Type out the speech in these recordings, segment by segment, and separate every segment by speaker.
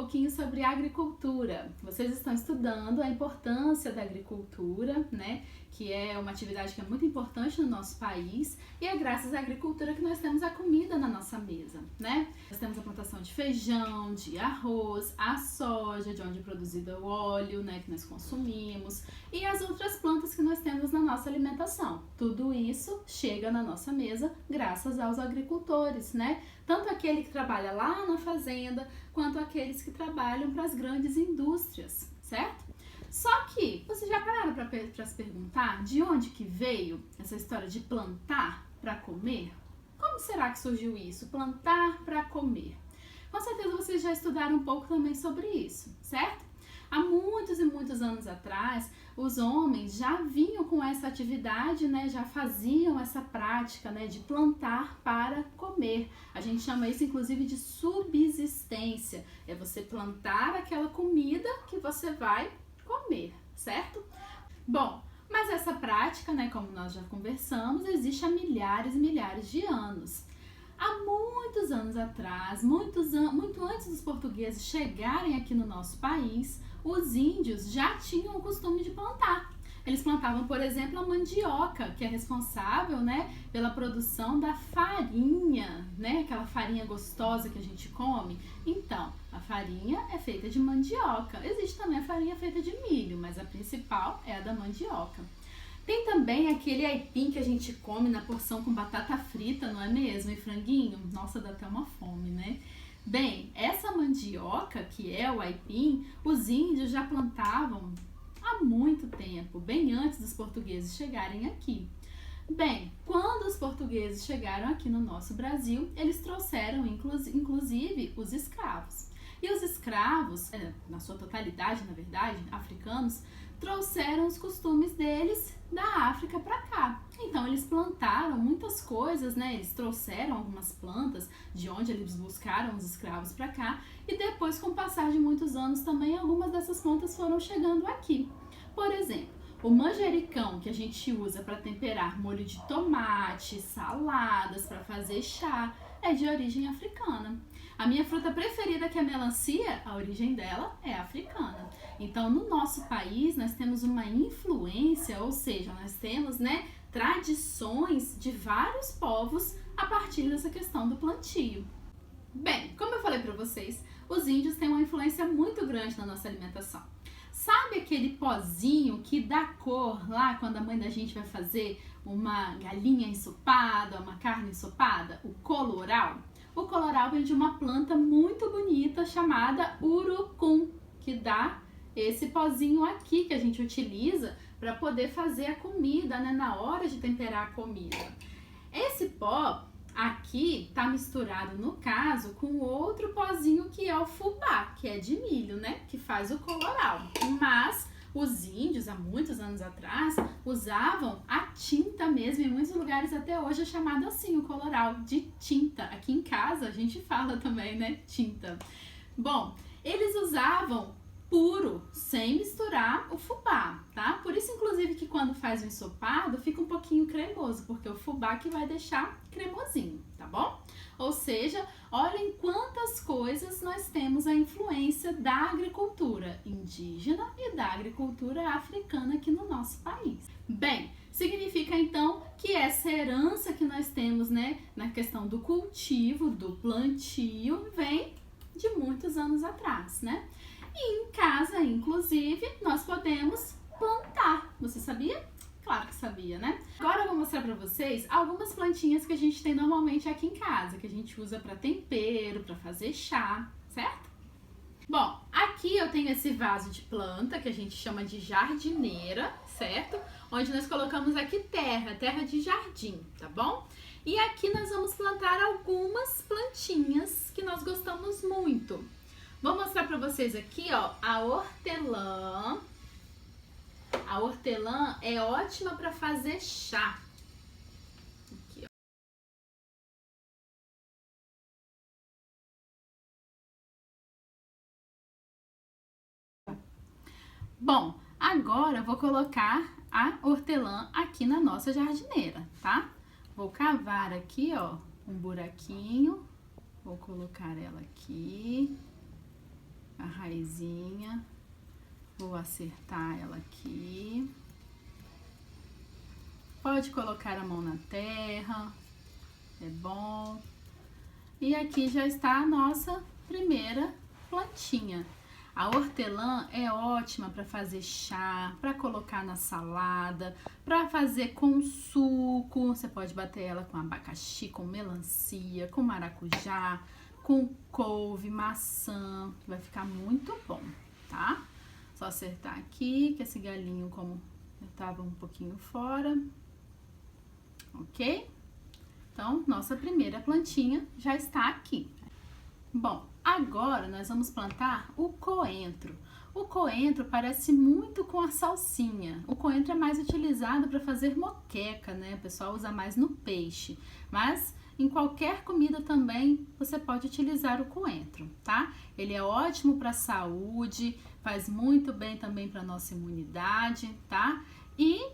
Speaker 1: pouquinho sobre agricultura. Vocês estão estudando a importância da agricultura, né? Que é uma atividade que é muito importante no nosso país e é graças à agricultura que nós temos a comida na nossa mesa, né? Nós temos a plantação de feijão, de arroz, a soja, de onde é produzido o óleo, né, que nós consumimos, e as outras plantas que nós temos na nossa alimentação. Tudo isso chega na nossa mesa graças aos agricultores, né? Tanto aquele que trabalha lá na fazenda, quanto aqueles que trabalham para as grandes indústrias, certo? Só que, vocês já pararam para se perguntar de onde que veio essa história de plantar para comer? Como será que surgiu isso? Plantar para comer. Com certeza vocês já estudaram um pouco também sobre isso, certo? Há muitos e muitos anos atrás, os homens já vinham com essa atividade, né? Já faziam essa prática, né? De plantar para comer. A gente chama isso, inclusive, de subsistência. É você plantar aquela comida que você vai comer, certo? Bom, mas essa prática, né, como nós já conversamos, existe há milhares e milhares de anos. Há muitos anos atrás, muito antes dos portugueses chegarem aqui no nosso país, os índios já tinham o costume de plantar. Eles plantavam, por exemplo, a mandioca, que é responsável, né, pela produção da farinha, né, aquela farinha gostosa que a gente come. Então, a farinha é feita de mandioca. Existe também a farinha feita de milho, mas a principal é a da mandioca. Tem também aquele aipim que a gente come na porção com batata frita, não é mesmo? E franguinho? Nossa, dá até uma fome, né? Bem, essa mandioca, que é o aipim, os índios já plantavam há muito tempo, bem antes dos portugueses chegarem aqui. Bem, quando os portugueses chegaram aqui no nosso Brasil, eles trouxeram inclusive os escravos. E os escravos, na sua totalidade, na verdade, africanos, trouxeram os costumes deles da África para cá. Então eles plantaram muitas coisas, né? Eles trouxeram algumas plantas de onde eles buscaram os escravos para cá e depois, com o passar de muitos anos, também algumas dessas plantas foram chegando aqui. Por exemplo, o manjericão, que a gente usa para temperar molho de tomate, saladas, para fazer chá, é de origem africana. A minha fruta preferida, que é a melancia, a origem dela é africana. Então, no nosso país, nós temos uma influência, ou seja, nós temos, né, tradições de vários povos a partir dessa questão do plantio. Bem, como eu falei para vocês, os índios têm uma influência muito grande na nossa alimentação. Sabe aquele pozinho que dá cor lá quando a mãe da gente vai fazer uma galinha ensopada, uma carne ensopada? O colorau? O colorau vem de uma planta muito bonita chamada urucum, que dá esse pozinho aqui que a gente utiliza para poder fazer a comida, né, na hora de temperar a comida. Esse pó aqui está misturado, no caso, com outro pozinho que é o fubá, que é de milho, né, que faz o colorau. Mas os índios, há muitos anos atrás, usavam a tinta mesmo, em muitos lugares até hoje é chamado assim, o colorau, de tinta. Aqui em casa a gente fala também, né, tinta. Bom, eles usavam puro, sem misturar o fubá, tá? Por isso, inclusive, que quando faz o ensopado, fica um pouquinho cremoso, porque o fubá que vai deixar cremosinho, tá bom? Ou seja, olhem quantas coisas nós temos a influência da agricultura indígena e da agricultura africana aqui no nosso país. Bem, significa então que essa herança que nós temos, né, na questão do cultivo, do plantio, vem de muitos anos atrás, né? E em casa, inclusive, nós podemos plantar. Você sabia? Claro que sabia, né? Agora eu vou mostrar pra vocês algumas plantinhas que a gente tem normalmente aqui em casa, que a gente usa para tempero, para fazer chá, certo? Bom, aqui eu tenho esse vaso de planta que a gente chama de jardineira, certo? Onde nós colocamos aqui terra de jardim, tá bom? E aqui nós vamos plantar algumas plantinhas que nós gostamos muito. Vou mostrar pra vocês aqui, ó, a hortelã. A hortelã é ótima para fazer chá. Aqui, ó. Bom, agora eu vou colocar a hortelã aqui na nossa jardineira, tá? Vou cavar aqui, ó, um buraquinho. Vou colocar ela aqui. a raizinha. Vou acertar ela aqui. Pode colocar a mão na terra, é bom. E aqui já está a nossa primeira plantinha. A hortelã é ótima para fazer chá, para colocar na salada, para fazer com suco. Você pode bater ela com abacaxi, com melancia, com maracujá, com couve, maçã, que vai ficar muito bom, tá? Só acertar aqui, que esse galinho, como eu tava um pouquinho fora, ok? Então, nossa primeira plantinha já está aqui. Bom, agora nós vamos plantar o coentro. O coentro parece muito com a salsinha. O coentro é mais utilizado para fazer moqueca, né? O pessoal usa mais no peixe, mas em qualquer comida também você pode utilizar o coentro, tá? Ele é ótimo para a saúde, faz muito bem também para nossa imunidade, tá? E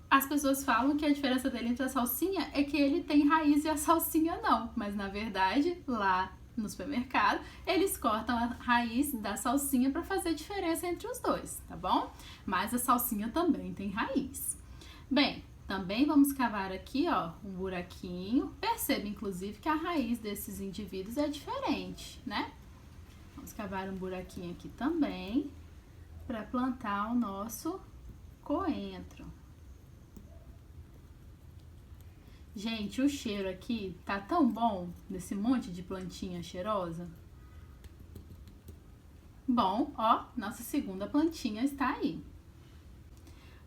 Speaker 1: as pessoas falam que a diferença dele entre a salsinha é que ele tem raiz e a salsinha não, mas na verdade lá no supermercado eles cortam a raiz da salsinha para fazer diferença entre os dois, tá bom? Mas a salsinha também tem raiz. Bem, também vamos cavar aqui, ó, um buraquinho. Perceba, inclusive, que a raiz desses indivíduos é diferente, né? Vamos cavar um buraquinho aqui também para plantar o nosso coentro. Gente, o cheiro aqui tá tão bom desse monte de plantinha cheirosa. Bom, ó, nossa segunda plantinha está aí.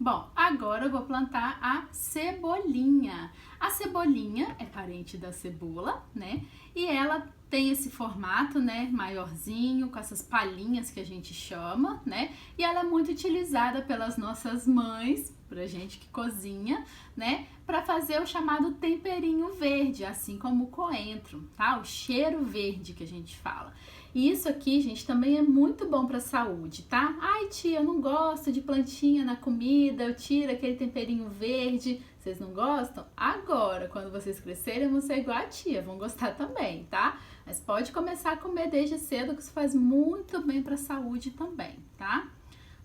Speaker 1: Bom, agora eu vou plantar a cebolinha. A cebolinha é parente da cebola, né? E ela tem esse formato, né, maiorzinho, com essas palhinhas que a gente chama, né? E ela é muito utilizada pelas nossas mães, pra gente que cozinha, né, para fazer o chamado temperinho verde, assim como o coentro, tá? O cheiro verde que a gente fala. E isso aqui, gente, também é muito bom para a saúde, tá? Ai, tia, eu não gosto de plantinha na comida, eu tiro aquele temperinho verde. Vocês não gostam? Agora, quando vocês crescerem, vão ser igual a tia, vão gostar também, tá? Mas pode começar a comer desde cedo, que isso faz muito bem para a saúde também, tá?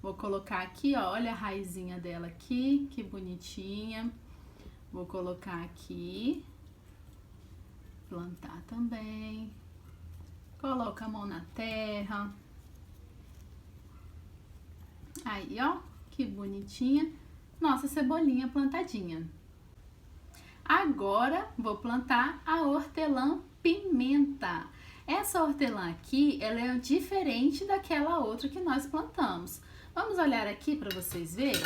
Speaker 1: Vou colocar aqui, ó, olha a raizinha dela aqui, que bonitinha. Vou colocar aqui, plantar também. Coloca a mão na terra. Aí, ó, que bonitinha. Nossa cebolinha plantadinha. Agora, vou plantar a hortelã-pimenta. Essa hortelã aqui, ela é diferente daquela outra que nós plantamos. Vamos olhar aqui para vocês verem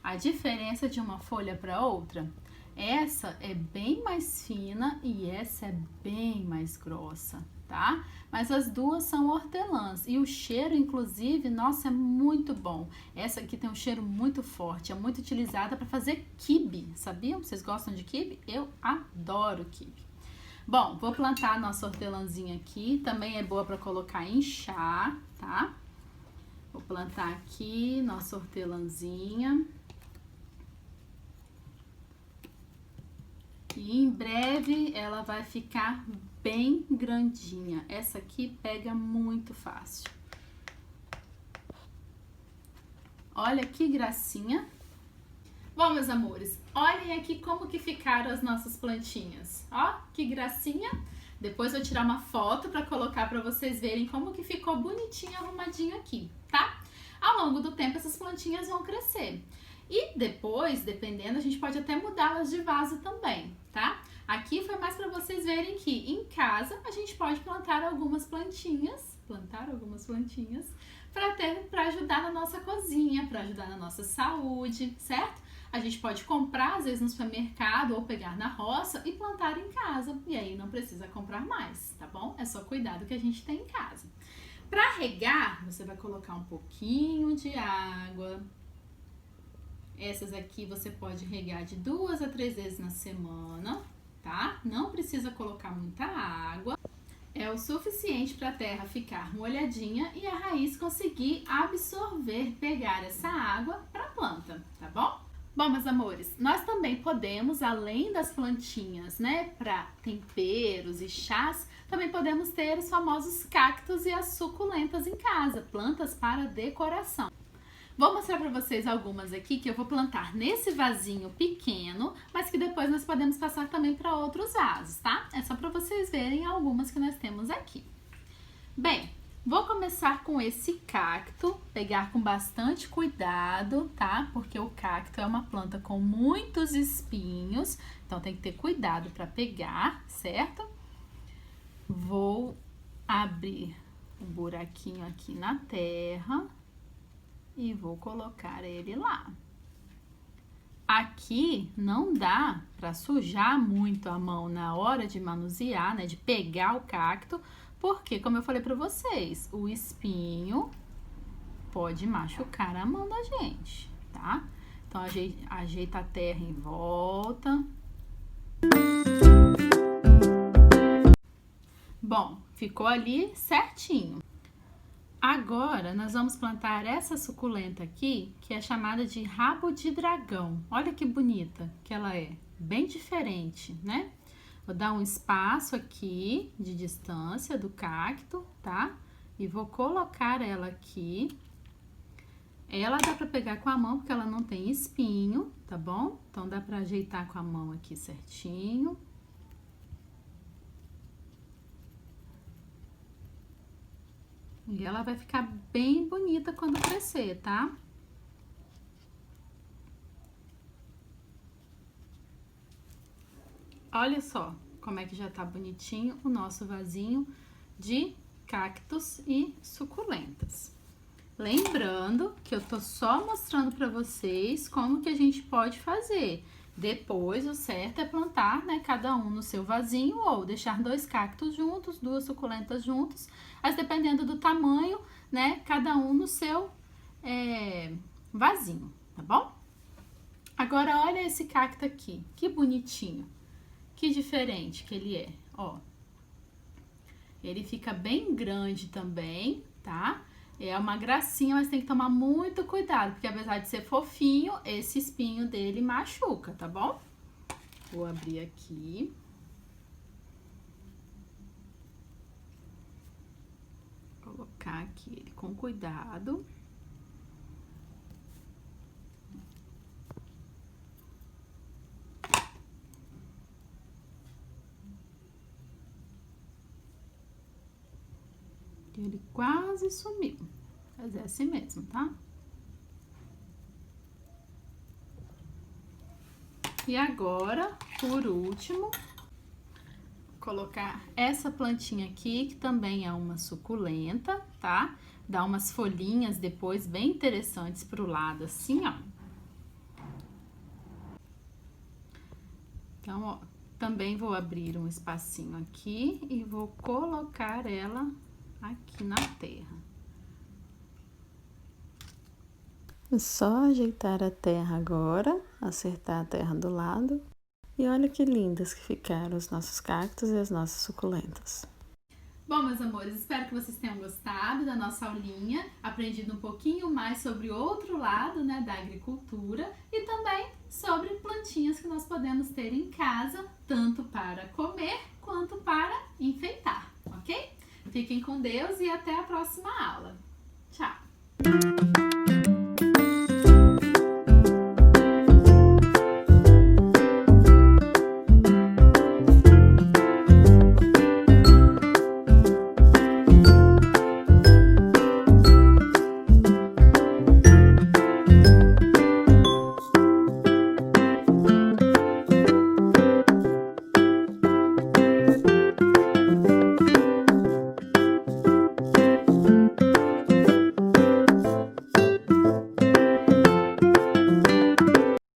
Speaker 1: a diferença de uma folha para outra. Essa é bem mais fina e essa é bem mais grossa, tá? Mas as duas são hortelãs e o cheiro, inclusive, nossa, é muito bom. Essa aqui tem um cheiro muito forte, é muito utilizada para fazer quibe, sabiam? Vocês gostam de quibe? Eu adoro quibe. Bom, vou plantar a nossa hortelãzinha aqui, também é boa para colocar em chá, tá? Vou plantar aqui nossa hortelãzinha. E em breve ela vai ficar bem grandinha. Essa aqui pega muito fácil. Olha que gracinha. Bom, meus amores, olhem aqui como que ficaram as nossas plantinhas. Ó, que gracinha. Depois eu vou tirar uma foto para colocar para vocês verem como que ficou bonitinho, arrumadinho aqui, tá? Ao longo do tempo essas plantinhas vão crescer. E depois, dependendo, a gente pode até mudá-las de vaso também, tá? Aqui foi mais para vocês verem que em casa a gente pode plantar algumas plantinhas, para ajudar na nossa cozinha, para ajudar na nossa saúde, certo? A gente pode comprar, às vezes, no supermercado ou pegar na roça e plantar em casa. E aí não precisa comprar mais, tá bom? É só cuidar do que a gente tem em casa. Para regar, você vai colocar um pouquinho de água. Essas aqui você pode regar de 2 a 3 vezes na semana, tá? Não precisa colocar muita água. É o suficiente para a terra ficar molhadinha e a raiz conseguir absorver, pegar essa água para a planta, tá bom? Bom, meus amores, nós também podemos, além das plantinhas, né, para temperos e chás, também podemos ter os famosos cactos e as suculentas em casa, plantas para decoração. Vou mostrar para vocês algumas aqui que eu vou plantar nesse vasinho pequeno, mas que depois nós podemos passar também para outros vasos, tá? É só para vocês verem algumas que nós temos aqui. Bem, vou começar com esse cacto, pegar com bastante cuidado, tá? Porque o cacto é uma planta com muitos espinhos, então tem que ter cuidado para pegar, certo? Vou abrir um buraquinho aqui na terra e vou colocar ele lá. Aqui não dá para sujar muito a mão na hora de manusear, né, de pegar o cacto, porque, como eu falei para vocês, o espinho pode machucar a mão da gente, tá? Então, ajeita a terra em volta. Bom, ficou ali certinho. Agora, nós vamos plantar essa suculenta aqui, que é chamada de rabo de dragão. Olha que bonita que ela é, bem diferente, né? Vou dar um espaço aqui de distância do cacto, tá? E vou colocar ela aqui. Ela dá pra pegar com a mão, porque ela não tem espinho, tá bom? Então, dá pra ajeitar com a mão aqui certinho. E ela vai ficar bem bonita quando crescer, tá? Olha só como é que já tá bonitinho o nosso vasinho de cactos e suculentas. Lembrando que eu tô só mostrando pra vocês como que a gente pode fazer. Depois, o certo é plantar, né, cada um no seu vasinho ou deixar 2 cactos juntos, 2 suculentas juntos, mas dependendo do tamanho, né, cada um no seu vasinho, tá bom? Agora, olha esse cacto aqui, que bonitinho, que diferente que ele é, ó. Ele fica bem grande também, tá? É uma gracinha, mas tem que tomar muito cuidado, porque apesar de ser fofinho, esse espinho dele machuca, tá bom? Vou abrir aqui. Colocar aqui ele com cuidado. Ele quase sumiu. Fazer assim mesmo, tá? E agora, por último, vou colocar essa plantinha aqui, que também é uma suculenta, tá? Dá umas folhinhas depois bem interessantes pro lado, assim, ó. Então, ó, também vou abrir um espacinho aqui e vou colocar ela aqui na terra. É só ajeitar a terra agora, acertar a terra do lado. E olha que lindas que ficaram os nossos cactos e as nossas suculentas. Bom, meus amores, espero que vocês tenham gostado da nossa aulinha, aprendido um pouquinho mais sobre o outro lado, né, da agricultura e também sobre plantinhas que nós podemos ter em casa, tanto para comer quanto para enfeitar, ok? Fiquem com Deus e até a próxima aula. Tchau!